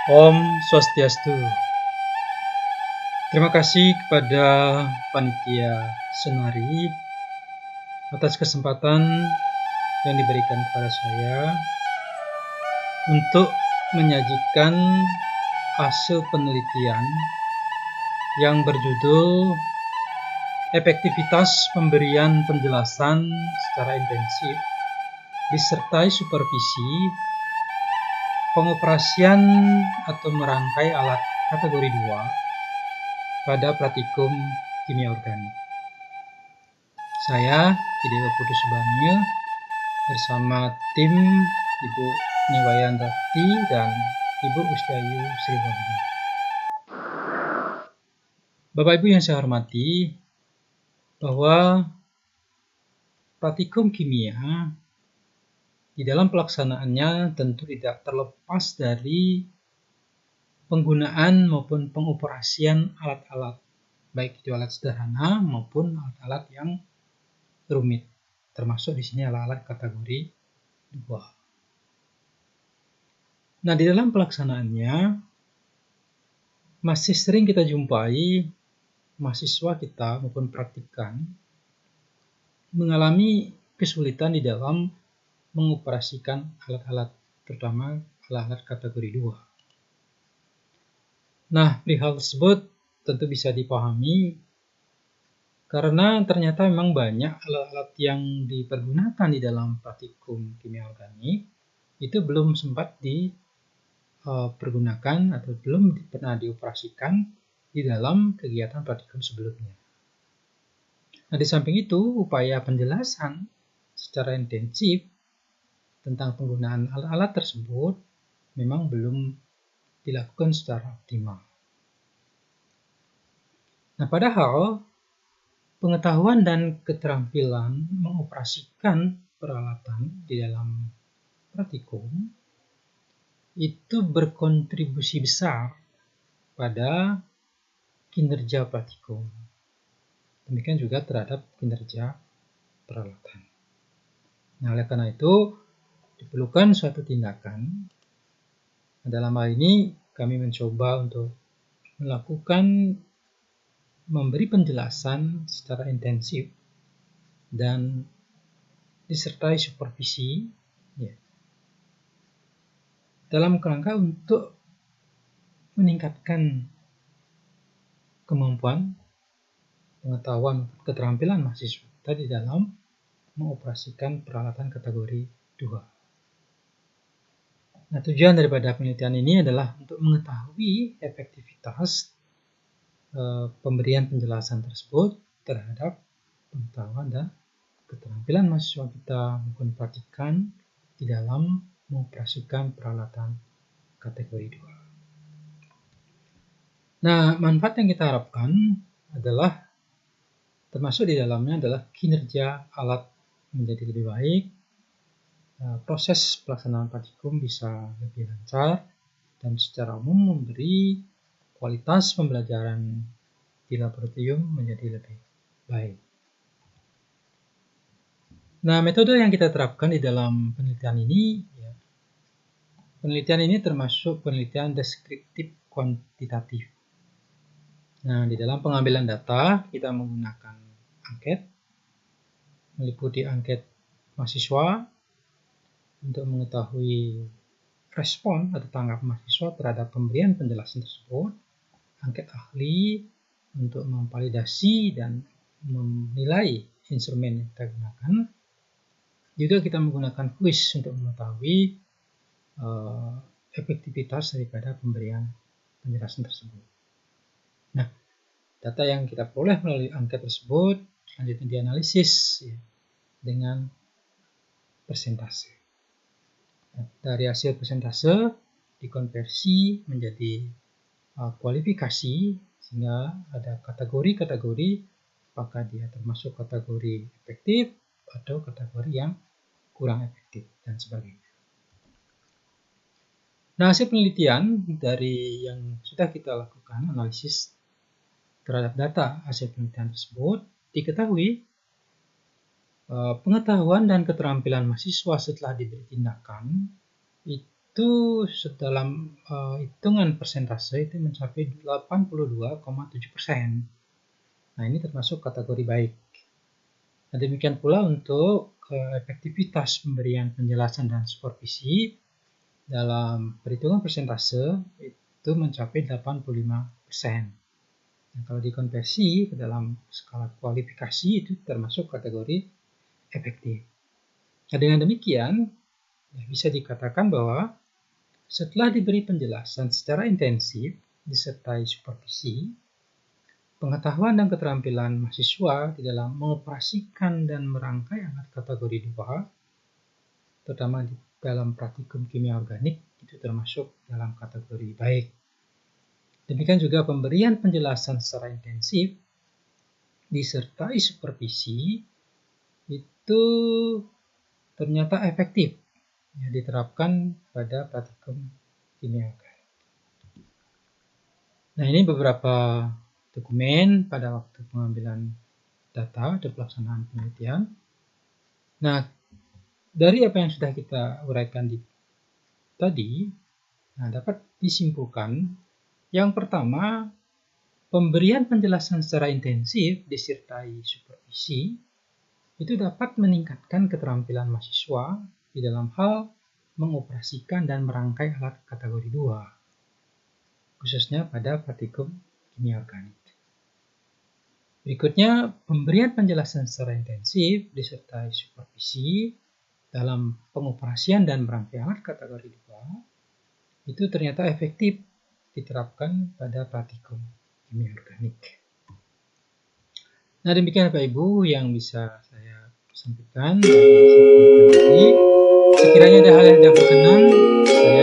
Om Swastiastu. Terima kasih kepada Panitia Senari atas kesempatan yang diberikan kepada saya untuk menyajikan hasil penelitian yang berjudul Efektivitas Pemberian Penjelasan secara Intensif disertai Supervisi Pengoperasian atau Merangkai Alat Kategori 2 pada Praktikum Kimia Organik. Saya, Ideo Putu Subamil, bersama tim Ibu Niwayanti dan Ibu Ustiayu Sriwandi. Bapak Ibu yang saya hormati, bahwa praktikum kimia di dalam pelaksanaannya tentu tidak terlepas dari penggunaan maupun pengoperasian alat-alat, baik itu alat sederhana maupun alat-alat yang rumit, termasuk di sini alat-alat kategori 2. Nah, di dalam pelaksanaannya masih sering kita jumpai mahasiswa kita maupun praktikan mengalami kesulitan di dalam mengoperasikan alat-alat, terutama alat-alat kategori 2. Nah, perihal tersebut tentu bisa dipahami karena ternyata memang banyak alat-alat yang dipergunakan di dalam praktikum kimia organik itu belum sempat dipergunakan atau belum pernah dioperasikan di dalam kegiatan praktikum sebelumnya. Nah, di samping itu, upaya penjelasan secara intensif tentang penggunaan alat-alat tersebut memang belum dilakukan secara optimal. Nah, padahal pengetahuan dan keterampilan mengoperasikan peralatan di dalam praktikum itu berkontribusi besar pada kinerja praktikum. Demikian juga terhadap kinerja peralatan. Nah, oleh karena itu diperlukan suatu tindakan. Dalam hal ini kami mencoba untuk melakukan memberi penjelasan secara intensif dan disertai supervisi dalam kerangka untuk meningkatkan kemampuan, pengetahuan, keterampilan mahasiswa kita di dalam mengoperasikan peralatan kategori 2. Nah, tujuan daripada penelitian ini adalah untuk mengetahui efektivitas pemberian penjelasan tersebut terhadap pengetahuan dan keterampilan mahasiswa kita maupun praktikan di dalam mengoperasikan peralatan kategori 2. Nah, manfaat yang kita harapkan adalah termasuk di dalamnya adalah kinerja alat menjadi lebih baik, proses pelaksanaan praktikum bisa lebih lancar, dan secara umum memberi kualitas pembelajaran di laboratorium menjadi lebih baik. Nah, metode yang kita terapkan di dalam penelitian ini termasuk penelitian deskriptif kuantitatif. Nah, di dalam pengambilan data kita menggunakan angket, meliputi angket mahasiswa untuk mengetahui respon atau tanggap mahasiswa terhadap pemberian penjelasan tersebut, angket ahli untuk memvalidasi dan menilai instrumen yang kita gunakan. Juga kita menggunakan kuis untuk mengetahui efektivitas daripada pemberian penjelasan tersebut. Nah, data yang kita peroleh melalui angket tersebut selanjutnya dianalisis dengan persentase. Dari hasil persentase dikonversi menjadi kualifikasi sehingga ada kategori-kategori, apakah dia termasuk kategori efektif atau kategori yang kurang efektif dan sebagainya. Nah, hasil penelitian dari yang sudah kita lakukan analisis terhadap data hasil penelitian tersebut diketahui pengetahuan dan keterampilan mahasiswa setelah diberi tindakan itu itu dalam hitungan persentase itu mencapai 82,7%. Nah, ini termasuk kategori baik. Nah, demikian pula untuk efektivitas pemberian penjelasan dan supervisi dalam perhitungan persentase itu mencapai 85%. Nah, kalau dikonversi ke dalam skala kualifikasi itu termasuk kategori efektif. Nah, dengan demikian ya bisa dikatakan bahwa setelah diberi penjelasan secara intensif disertai supervisi, pengetahuan dan keterampilan mahasiswa di dalam mengoperasikan dan merangkai alat kategori 2, terutama di dalam praktikum kimia organik, itu termasuk dalam kategori baik. Demikian juga pemberian penjelasan secara intensif disertai supervisi itu ternyata efektif ya, diterapkan pada praktikum kimia organik. Nah, ini beberapa dokumen pada waktu pengambilan data dan pelaksanaan penelitian. Nah, dari apa yang sudah kita uraikan tadi, dapat disimpulkan yang pertama, pemberian penjelasan secara intensif disertai supervisi itu dapat meningkatkan keterampilan mahasiswa di dalam hal mengoperasikan dan merangkai alat kategori 2, khususnya pada praktikum kimia organik. Berikutnya, pemberian penjelasan secara intensif disertai supervisi dalam pengoperasian dan merangkai alat kategori 2 itu ternyata efektif diterapkan pada praktikum kimia organik. Nah, demikian Bapak Ibu yang bisa saya sampaikan dari segmen kali ini. Sekiranya ada hal yang tidak berkenan, saya